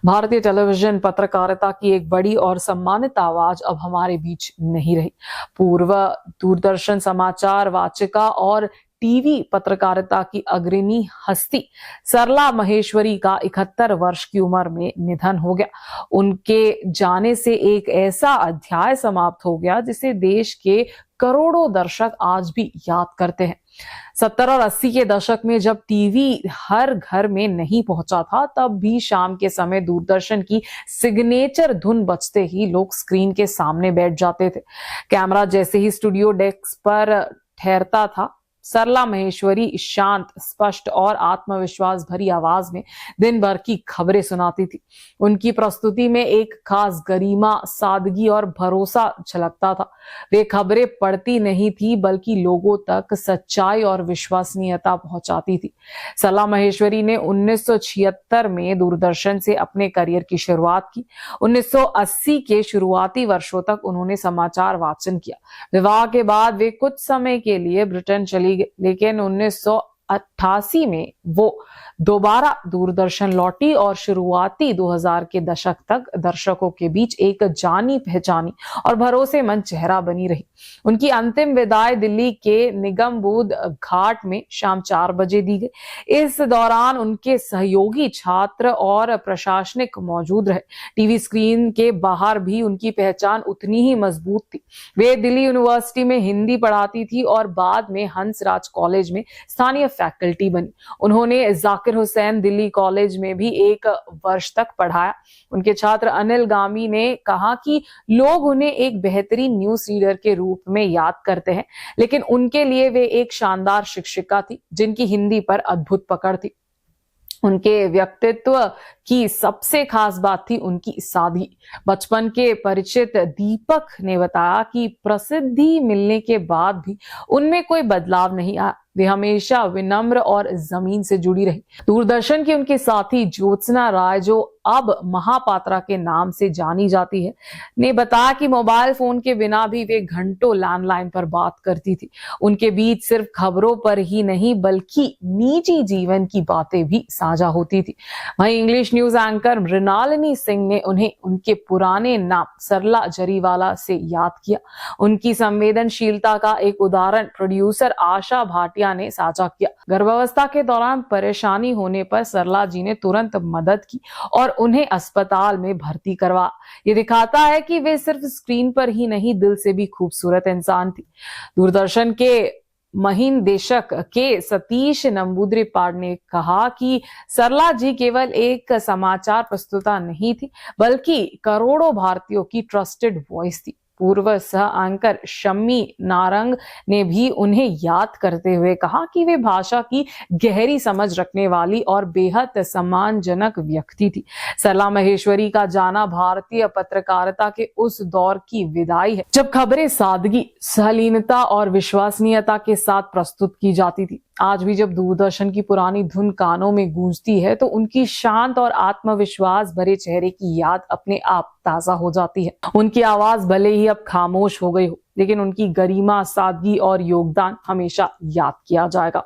भारतीय टेलीविजन पत्रकारिता की एक बड़ी और सम्मानित आवाज अब हमारे बीच नहीं रही। पूर्व दूरदर्शन समाचार वाचिका और टीवी पत्रकारिता की अग्रणी हस्ती सरला माहेश्वरी का 71 वर्ष की उम्र में निधन हो गया। उनके जाने से एक ऐसा अध्याय समाप्त हो गया जिसे देश के करोड़ों दर्शक आज भी याद करते हैं। 70 और 80 के दशक में जब टीवी हर घर में नहीं पहुंचा था, तब भी शाम के समय दूरदर्शन की सिग्नेचर धुन बजते ही लोग स्क्रीन के सामने बैठ जाते थे। कैमरा जैसे ही स्टूडियो डेस्क पर ठहरता था, सरला माहेश्वरी शांत, स्पष्ट और आत्मविश्वास भरी आवाज में दिन भर की खबरें सुनाती थी। उनकी प्रस्तुति में एक खास गरिमा, सादगी और भरोसा झलकता था। वे खबरें पढ़ती नहीं थी, बल्कि लोगों तक सच्चाई और विश्वसनीयता पहुंचाती थी। सरला माहेश्वरी ने 1976 में दूरदर्शन से अपने करियर की शुरुआत की। 1980 के शुरुआती वर्षों तक उन्होंने समाचार वाचन किया। विवाह के बाद वे कुछ समय के लिए ब्रिटेन चली गई, लेकिन 1988 में वो दोबारा दूरदर्शन लौटी और शुरुआती 2000 के दशक तक दर्शकों के बीच एक जानी पहचानी और भरोसेमंद चेहरा बनी रही। उनकी अंतिम विदाई दिल्ली के निगमबोध घाट में शाम 4 बजे दी गई। इस दौरान उनके सहयोगी, छात्र और प्रशासनिक मौजूद रहे। टीवी स्क्रीन के बाहर भी उनकी पहचान उतनी ही मजबूत थी। वे दिल्ली यूनिवर्सिटी में हिंदी पढ़ाती थी और बाद में हंसराज कॉलेज में स्थानीय फैकल्टी बनी। उन्होंने जाकिर हुसैन दिल्ली कॉलेज में भी 1 वर्ष तक पढ़ाया। उनके छात्र अनिल गामी ने कहा कि लोग उन्हें एक बेहतरीन न्यूज रीडर के रूप में याद करते हैं, लेकिन उनके लिए वे एक शानदार शिक्षिका थी जिनकी हिंदी पर अद्भुत पकड़ थी। उनके व्यक्तित्व की सबसे खास बात थी उनकी सादगी। बचपन के परिचित दीपक ने बताया कि प्रसिद्धि मिलने के बाद भी उनमें कोई बदलाव नहीं आया। वे हमेशा विनम्र और जमीन से जुड़ी रही। दूरदर्शन की उनके साथी ज्योत्सना राय, जो अब महापात्रा के नाम से जानी जाती है, ने बताया कि मोबाइल फोन के बिना भी वे घंटों लैंडलाइन पर बात करती थी। उनके बीच सिर्फ खबरों पर ही नहीं, बल्कि निजी जीवन की बातें भी साझा होती थी। वहीं English news anchor Mrinalini Singh ने उन्हें उनके पुराने नाम सरला जरीवाला से याद किया। उनकी संवेदनशीलता का एक उदाहरण प्रोड्यूसर आशा भाटिया ने साझा किया। गर्भावस्था के दौरान परेशानी होने पर सरला जी ने तुरंत मदद की और उन्हें अस्पताल में भर्ती करवा। ये दिखाता है कि वे सिर्फ स्क्रीन पर ही नहीं, दिल से भी खूबसूरत इंसान थी। दूरदर्शन के महीन देशक के सतीश नंबूद्रिपाड़ ने कहा कि सरला जी केवल एक समाचार प्रस्तुता नहीं थी, बल्कि करोड़ों भारतीयों की ट्रस्टेड वॉइस थी। पूर्व सह एंकर शम्मी नारंग ने भी उन्हें याद करते हुए कहा कि वे भाषा की गहरी समझ रखने वाली और बेहद सम्मानजनक व्यक्ति थी। सरला माहेश्वरी का जाना भारतीय पत्रकारिता के उस दौर की विदाई है जब खबरें सादगी, सहलीनता और विश्वसनीयता के साथ प्रस्तुत की जाती थी। आज भी जब दूरदर्शन की पुरानी धुन कानों में गूंजती है, तो उनकी शांत और आत्मविश्वास भरे चेहरे की याद अपने आप ताजा हो जाती है। उनकी आवाज भले ही अब खामोश हो गई हो, लेकिन उनकी गरिमा, सादगी और योगदान हमेशा याद किया जाएगा।